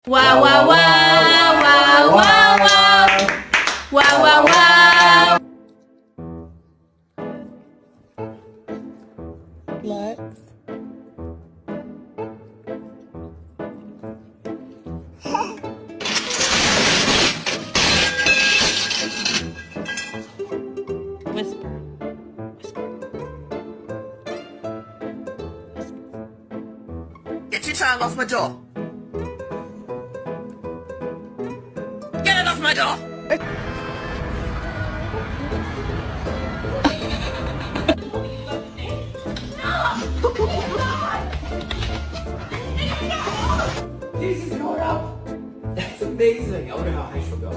Wow, wow, wow, wow, wow, wow. Wow, wow, wow. Lex. Whisper. Get your tongue off my door. Get it off my door. This is not up. That's amazing. I wonder how high she'll go.